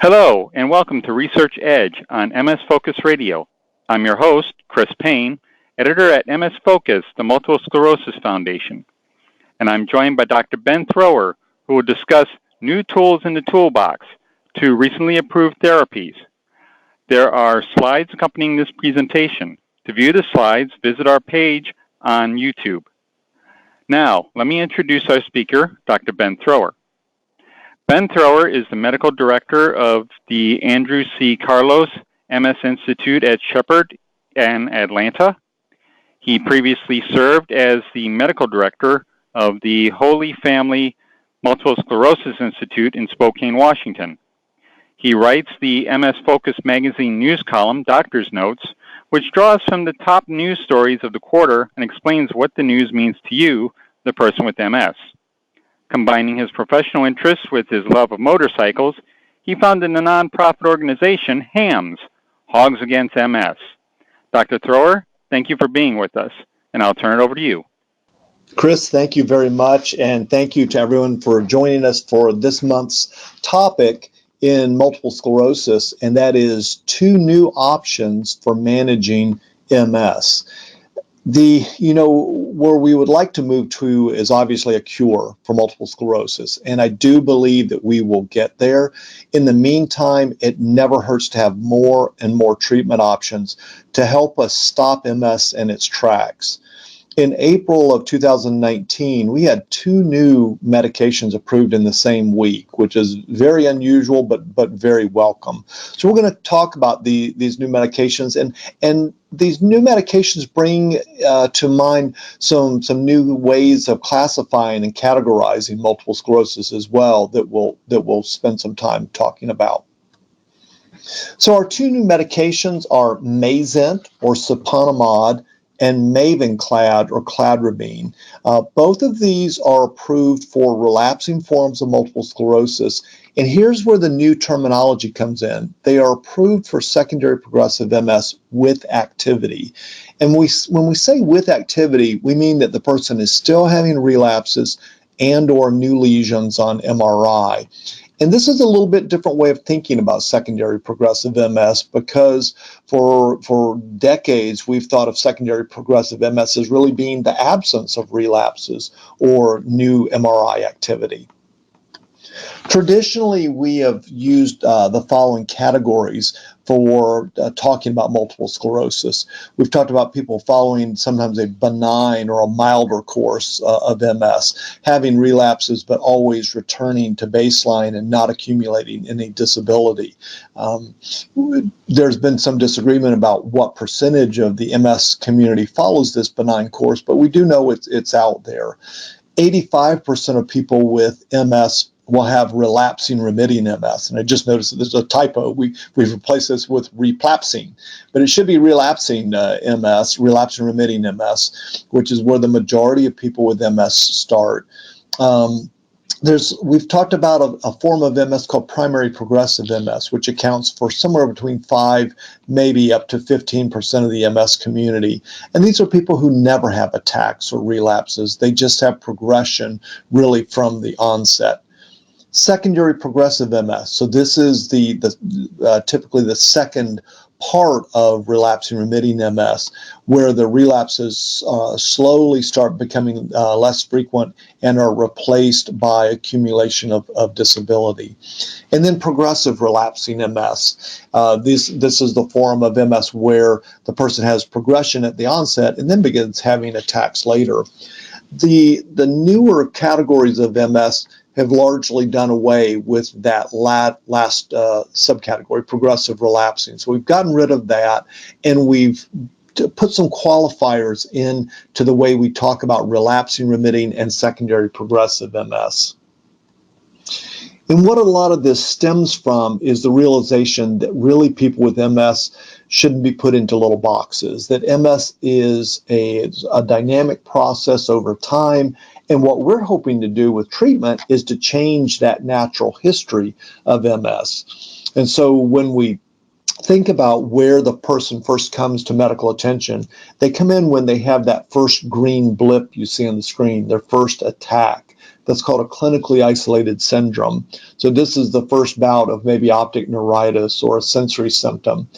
Hello, and welcome to Research Edge on MS Focus Radio. I'm your host, Chris Payne, editor at MS Focus, the Multiple Sclerosis Foundation. And I'm joined by Dr. Ben Thrower, who will discuss new tools in the toolbox to recently approved therapies. There are slides accompanying this presentation. To view the slides, visit our page on YouTube. Now, let me introduce our speaker, Dr. Ben Thrower. Ben Thrower is the medical director of the Andrew C. Carlos MS Institute at Shepherd in Atlanta. He previously served as the medical director of the Holy Family Multiple Sclerosis Institute in Spokane, Washington. He writes the MS Focus magazine news column, Doctor's Notes, which draws from the top news stories of the quarter and explains what the news means to you, the person with MS. Combining his professional interests with his love of motorcycles, he founded a nonprofit organization, HAMS, Hogs Against MS. Dr. Thrower, thank you for being with us, and I'll turn it over to you. Chris, thank you very much, and thank you to everyone for joining us for this month's topic in multiple sclerosis, and that is 2 new options for managing MS. Where we would like to move to is obviously a cure for multiple sclerosis, and I do believe that we will get there. In the meantime, it never hurts to have more and more treatment options to help us stop MS in its tracks. In April of 2019, we had 2 new medications approved in the same week, which is very unusual, but very welcome. So we're going to talk about these new medications, and these new medications bring to mind some new ways of classifying and categorizing multiple sclerosis as well that we'll spend some time talking about. So our 2 new medications are Mayzent or siponimod and Mavenclad or cladribine. Both of these are approved for relapsing forms of multiple sclerosis. And here's where the new terminology comes in. They are approved for secondary progressive MS with activity. And when we say with activity, we mean that the person is still having relapses and or new lesions on MRI. And this is a little bit different way of thinking about secondary progressive MS because for decades we've thought of secondary progressive MS as really being the absence of relapses or new MRI activity. Traditionally, we have used the following categories for talking about multiple sclerosis. We've talked about people following sometimes a benign or a milder course of MS, having relapses but always returning to baseline and not accumulating any disability. There's been some disagreement about what percentage of the MS community follows this benign course, but we do know it's out there. 85% of people with MS will have relapsing remitting MS. And I just noticed that there's a typo. We've replaced this with relapsing, but it should be relapsing MS, relapsing remitting MS, which is where the majority of people with MS start. We've talked about a form of MS called primary progressive MS, which accounts for somewhere between 5, maybe up to 15% of the MS community. And these are people who never have attacks or relapses. They just have progression really from the onset. Secondary progressive MS. So this is typically the second part of relapsing remitting MS, where the relapses slowly start becoming less frequent and are replaced by accumulation of disability. And then progressive relapsing MS. This is the form of MS where the person has progression at the onset and then begins having attacks later. The newer categories of MS have largely done away with that last subcategory, progressive relapsing. So we've gotten rid of that, and we've put some qualifiers in to the way we talk about relapsing, remitting, and secondary progressive MS. And what a lot of this stems from is the realization that really people with MS shouldn't be put into little boxes, that MS is a dynamic process over time. And what we're hoping to do with treatment is to change that natural history of MS. And so when we think about where the person first comes to medical attention, they come in when they have that first green blip you see on the screen, their first attack. that's called a clinically isolated syndrome. So this is the first bout of maybe optic neuritis or a sensory symptom.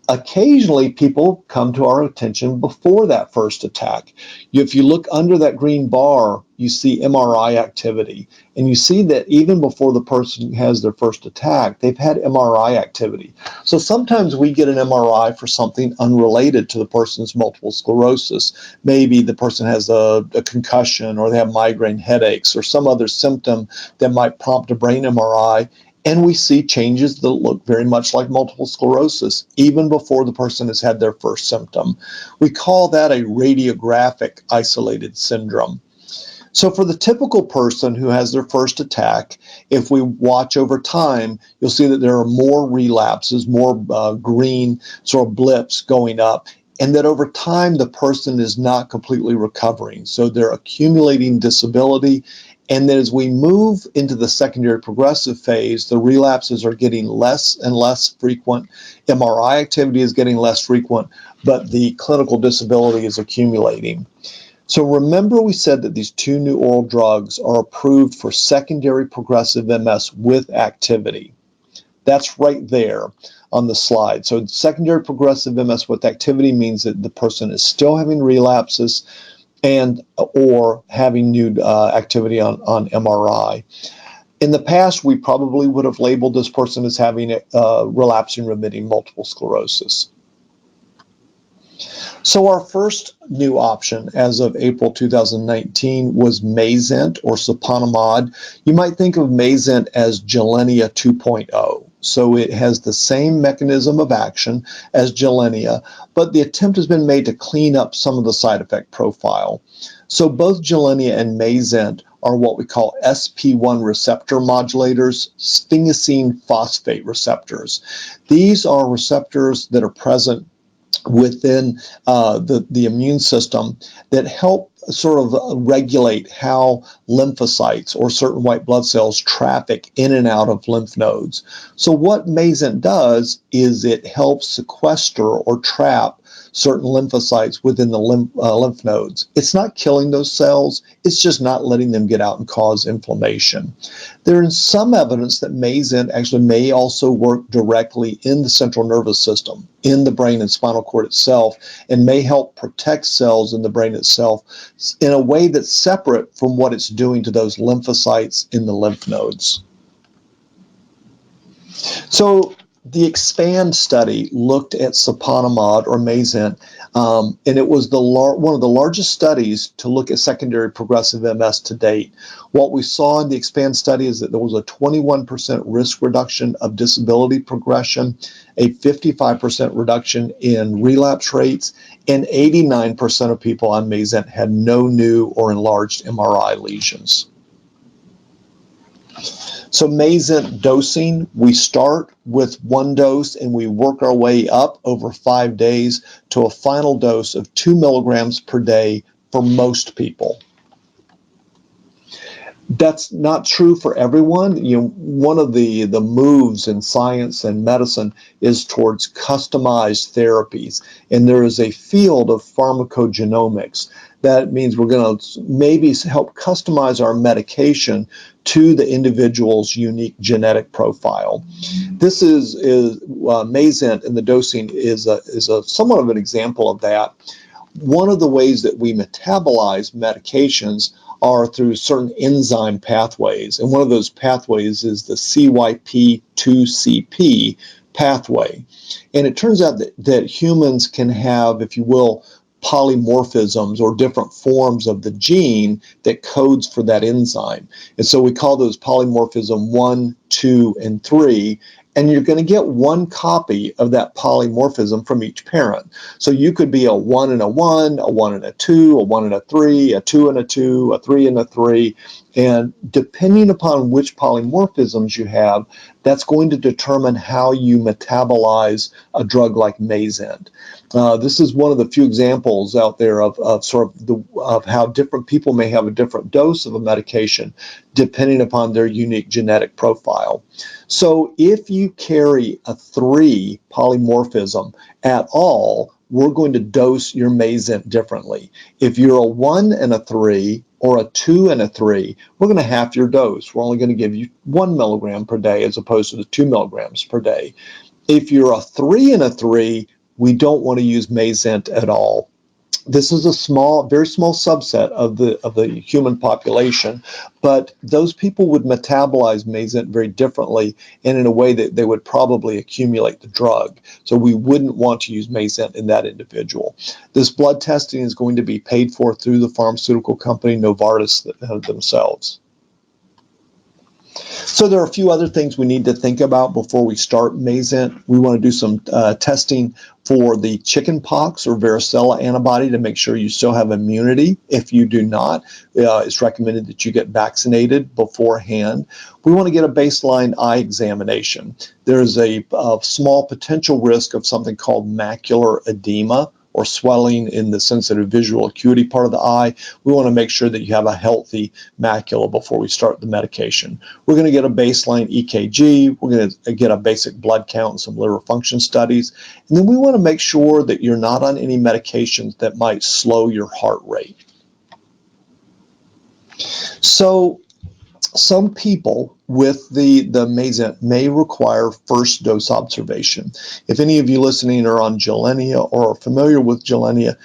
Occasionally, people come to our attention before that first attack. If you look under that green bar, you see MRI activity. And you see that even before the person has their first attack, they've had MRI activity. So sometimes we get an MRI for something unrelated to the person's multiple sclerosis. Maybe the person has a concussion, or they have migraine headaches, or some other symptom that might prompt a brain MRI. And we see changes that look very much like multiple sclerosis, even before the person has had their first symptom. We call that a radiographic isolated syndrome. So for the typical person who has their first attack, if we watch over time, you'll see that there are more relapses, more green sort of blips going up, and that over time the person is not completely recovering. So they're accumulating disability. And then as we move into the secondary progressive phase, the relapses are getting less and less frequent. MRI activity is getting less frequent, but the clinical disability is accumulating. So remember, we said that these two new oral drugs are approved for secondary progressive MS with activity. That's right there on the slide. So secondary progressive MS with activity means that the person is still having relapses and or having new activity on MRI. In the past, we probably would have labeled this person as having relapsing remitting multiple sclerosis. So our first new option as of April 2019 was Mayzent, or siponimod. You might think of Mayzent as Gilenya 2.0. So it has the same mechanism of action as Gilenya, but the attempt has been made to clean up some of the side effect profile. So both Gilenya and Mayzent are what we call SP1 receptor modulators, sphingosine phosphate receptors. These are receptors that are present within the immune system that help sort of regulate how lymphocytes or certain white blood cells traffic in and out of lymph nodes. So what Mayzent does is it helps sequester or trap certain lymphocytes within the lymph nodes. It's not killing those cells, it's just not letting them get out and cause inflammation. There is some evidence that Mayzent actually may also work directly in the central nervous system, in the brain and spinal cord itself, and may help protect cells in the brain itself in a way that's separate from what it's doing to those lymphocytes in the lymph nodes. So the EXPAND study looked at siponimod, or Mayzent, and it was one of the largest studies to look at secondary progressive MS to date. What we saw in the EXPAND study is that there was a 21% risk reduction of disability progression, a 55% reduction in relapse rates, and 89% of people on Mayzent had no new or enlarged MRI lesions. So Mayzent dosing, we start with one dose and we work our way up over 5 days to a final dose of 2 milligrams per day for most people. That's not true for everyone. One of the moves in science and medicine is towards customized therapies, and there is a field of pharmacogenomics. That means we're going to maybe help customize our medication to the individual's unique genetic profile. This is Mayzent, and the dosing is a somewhat of an example of that. One of the ways that we metabolize medications are through certain enzyme pathways, and one of those pathways is the CYP2CP pathway. And it turns out that humans can have, if you will, polymorphisms or different forms of the gene that codes for that enzyme. And so we call those polymorphism 1, 2, and 3. And you're going to get one copy of that polymorphism from each parent. So you could be a 1 and a 1, a 1 and a 2, a 1 and a 3, a 2 and a 2, a 3 and a 3. And depending upon which polymorphisms you have, that's going to determine how you metabolize a drug like Mayzent. This is one of the few examples out there of how different people may have a different dose of a medication depending upon their unique genetic profile. So if you carry a 3 polymorphism at all, we're going to dose your Mayzent differently. If you're a 1 and a 3 or a 2 and a 3, we're going to half your dose. We're only going to give you 1 milligram per day as opposed to the 2 milligrams per day. If you're a 3 and a 3, we don't want to use Mayzent at all. This is a very small subset of the human population, but those people would metabolize Mayzent very differently and in a way that they would probably accumulate the drug. So we wouldn't want to use Mayzent in that individual. This blood testing is going to be paid for through the pharmaceutical company Novartis themselves. So there are a few other things we need to think about before we start Mayzent. We want to do some testing for the chickenpox or varicella antibody to make sure you still have immunity. If you do not, it's recommended that you get vaccinated beforehand. We want to get a baseline eye examination. There is a small potential risk of something called macular edema, or swelling in the sensitive visual acuity part of the eye. We want to make sure that you have a healthy macula before we start the medication. We're going to get a baseline EKG. We're going to get a basic blood count and some liver function studies. And then we want to make sure that you're not on any medications that might slow your heart rate. So some people with the Mayzent may require first dose observation. If any of you listening are on Gilenya or are familiar with Gilenya,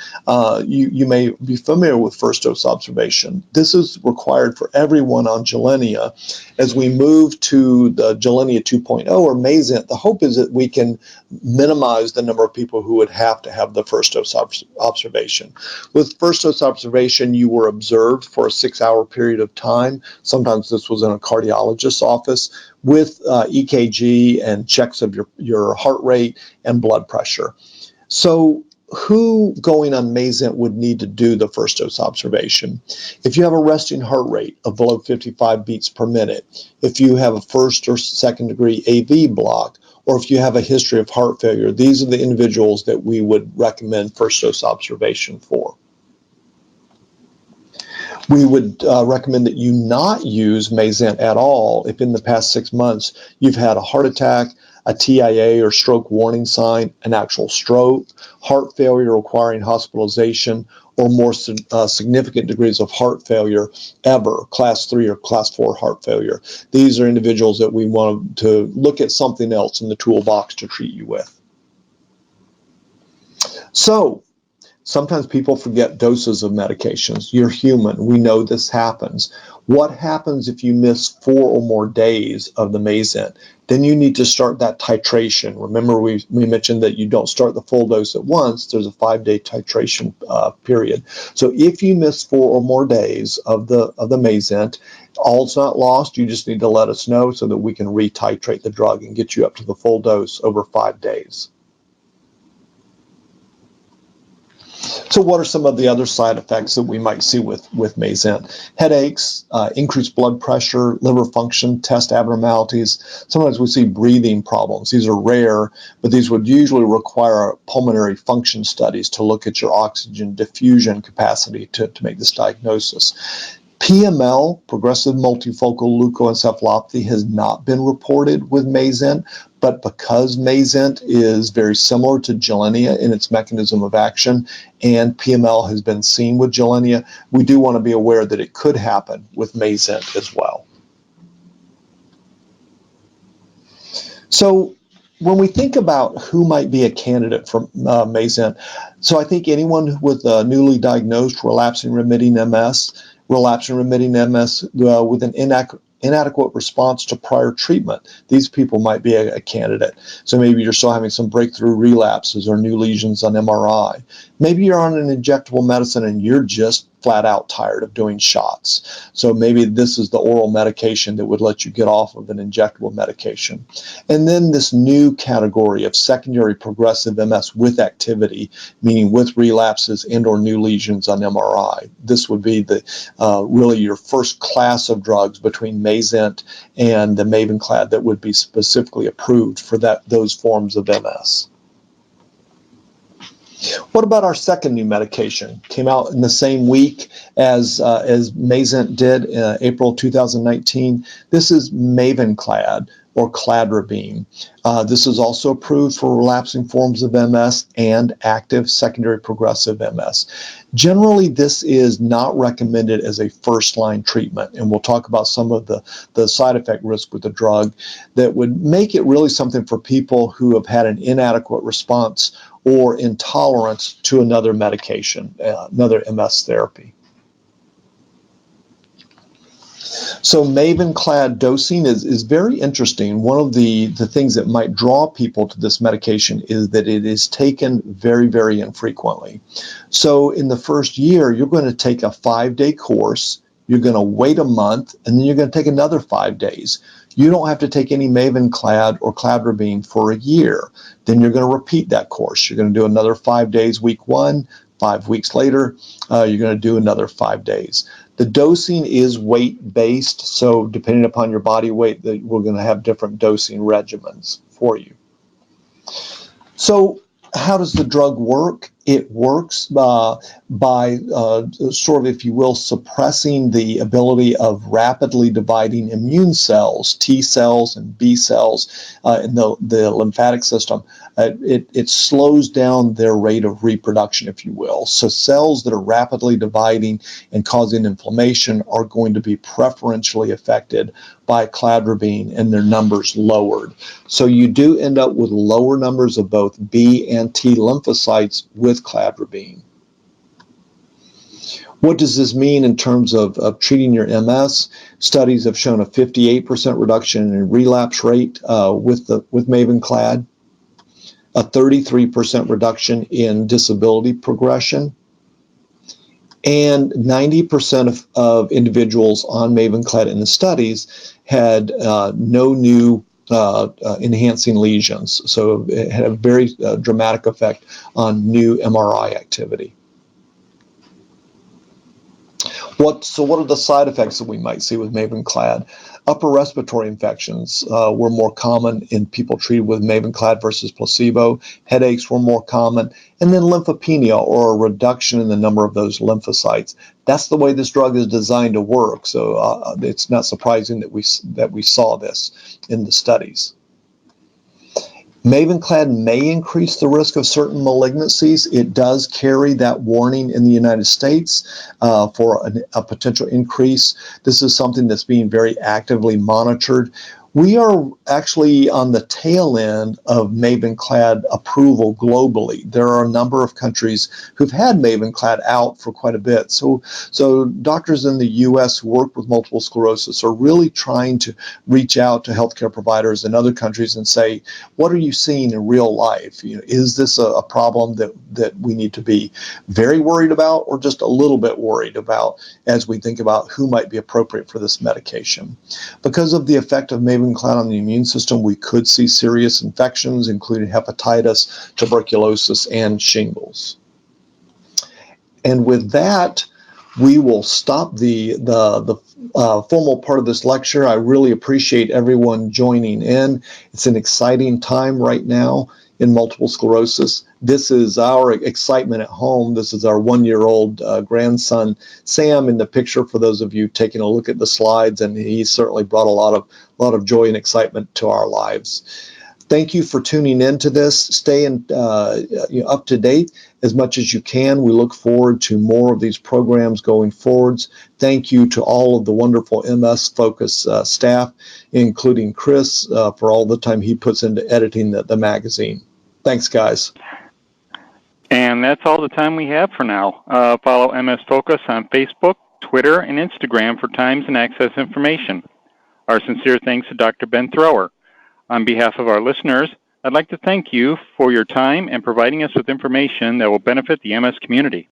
you may be familiar with first dose observation. This is required for everyone on Gilenya. As we move to the Gilenya 2.0 or Mayzent, the hope is that we can minimize the number of people who would have to have the first dose observation. With first dose observation, you were observed for a 6-hour period of time. Sometimes this was in a cardiologist's office with EKG and checks of your heart rate and blood pressure. So who going on Mayzent would need to do the first dose observation? If you have a resting heart rate of below 55 beats per minute, if you have a first or second degree AV block, or if you have a history of heart failure, these are the individuals that we would recommend first dose observation for. We would recommend that you not use Mayzent at all if in the past 6 months you've had a heart attack, a TIA or stroke warning sign, an actual stroke, heart failure requiring hospitalization, or more significant degrees of heart failure ever, class 3 or class 4 heart failure. These are individuals that we want to look at something else in the toolbox to treat you with. So, sometimes people forget doses of medications. You're human. We know this happens. What happens if you miss 4 or more days of the Mayzent? Then you need to start that titration. Remember, we mentioned that you don't start the full dose at once. There's a 5-day titration period. So if you miss 4 or more days of the Mayzent, all's not lost. You just need to let us know so that we can retitrate the drug and get you up to the full dose over 5 days. So what are some of the other side effects that we might see with Mayzent? Headaches, increased blood pressure, liver function, test abnormalities. Sometimes we see breathing problems. These are rare, but these would usually require pulmonary function studies to look at your oxygen diffusion capacity to make this diagnosis. PML, progressive multifocal leukoencephalopathy, has not been reported with Mayzent, but because Mayzent is very similar to Gilenya in its mechanism of action, and PML has been seen with Gilenya, we do want to be aware that it could happen with Mayzent as well. So when we think about who might be a candidate for Mayzent, so I think anyone with a newly diagnosed relapsing remitting MS with an inadequate response to prior treatment, these people might be a candidate. So maybe you're still having some breakthrough relapses or new lesions on MRI. Maybe you're on an injectable medicine and you're just flat out tired of doing shots. So maybe this is the oral medication that would let you get off of an injectable medication. And then this new category of secondary progressive MS with activity, meaning with relapses and or new lesions on MRI. This would be the really your first class of drugs between Mayzent and the Mavenclad that would be specifically approved for those forms of MS. What about our second new medication? Came out in the same week as Mayzent did in April 2019. This is Mavenclad. or cladribine. This is also approved for relapsing forms of MS and active secondary progressive MS. Generally, this is not recommended as a first-line treatment, and we'll talk about some of the side effect risk with the drug that would make it really something for people who have had an inadequate response or intolerance to another medication, another MS therapy. So Mavenclad dosing is very interesting. One of the things that might draw people to this medication is that it is taken very, very infrequently. So in the first year, you're going to take a 5-day course, you're going to wait a month, and then you're going to take another 5 days. You don't have to take any Mavenclad or cladribine for a year. Then you're going to repeat that course. You're going to do another 5 days week 1, 5 weeks later, you're going to do another 5 days. The dosing is weight-based, so depending upon your body weight, we're going to have different dosing regimens for you. So how does the drug work? It works by sort of, if you will, suppressing the ability of rapidly dividing immune cells, T cells and B cells in the lymphatic system. It slows down their rate of reproduction, if you will. So cells that are rapidly dividing and causing inflammation are going to be preferentially affected by cladribine and their numbers lowered. So you do end up with lower numbers of both B and T lymphocytes with cladribine. What does this mean in terms of treating your MS? Studies have shown a 58% reduction in relapse rate with Mavenclad, a 33% reduction in disability progression, and 90% of individuals on Mavenclad in the studies had no new enhancing lesions. So it had a very dramatic effect on new MRI activity. So what are the side effects that we might see with Mavenclad? Upper respiratory infections were more common in people treated with Mavenclad versus placebo. Headaches were more common. And then lymphopenia, or a reduction in the number of those lymphocytes. That's the way this drug is designed to work. So it's not surprising that we saw this in the studies. Mavenclad may increase the risk of certain malignancies. It does carry that warning in the United States for a potential increase. This is something that's being very actively monitored. We are actually on the tail end of Mavenclad approval globally. There are a number of countries who've had Mavenclad out for quite a bit. So doctors in the U.S. who work with multiple sclerosis are really trying to reach out to healthcare providers in other countries and say, what are you seeing in real life? Is this a problem that we need to be very worried about, or just a little bit worried about as we think about who might be appropriate for this medication? Because of the effect of Mavenclad on the immune system, we could see serious infections, including hepatitis, tuberculosis, and shingles. And with that, we will stop the formal part of this lecture. I really appreciate everyone joining in. It's an exciting time right now in multiple sclerosis. This is our excitement at home. This is our 1-year-old grandson, Sam, in the picture, for those of you taking a look at the slides, and he certainly brought a lot of joy and excitement to our lives. Thank you for tuning in to this. Stay up to date as much as you can. We look forward to more of these programs going forwards. Thank you to all of the wonderful MS Focus staff, including Chris, for all the time he puts into editing the magazine. Thanks, guys. And that's all the time we have for now. Follow MS Focus on Facebook, Twitter, and Instagram for times and access information. Our sincere thanks to Dr. Ben Thrower. On behalf of our listeners, I'd like to thank you for your time and providing us with information that will benefit the MS community.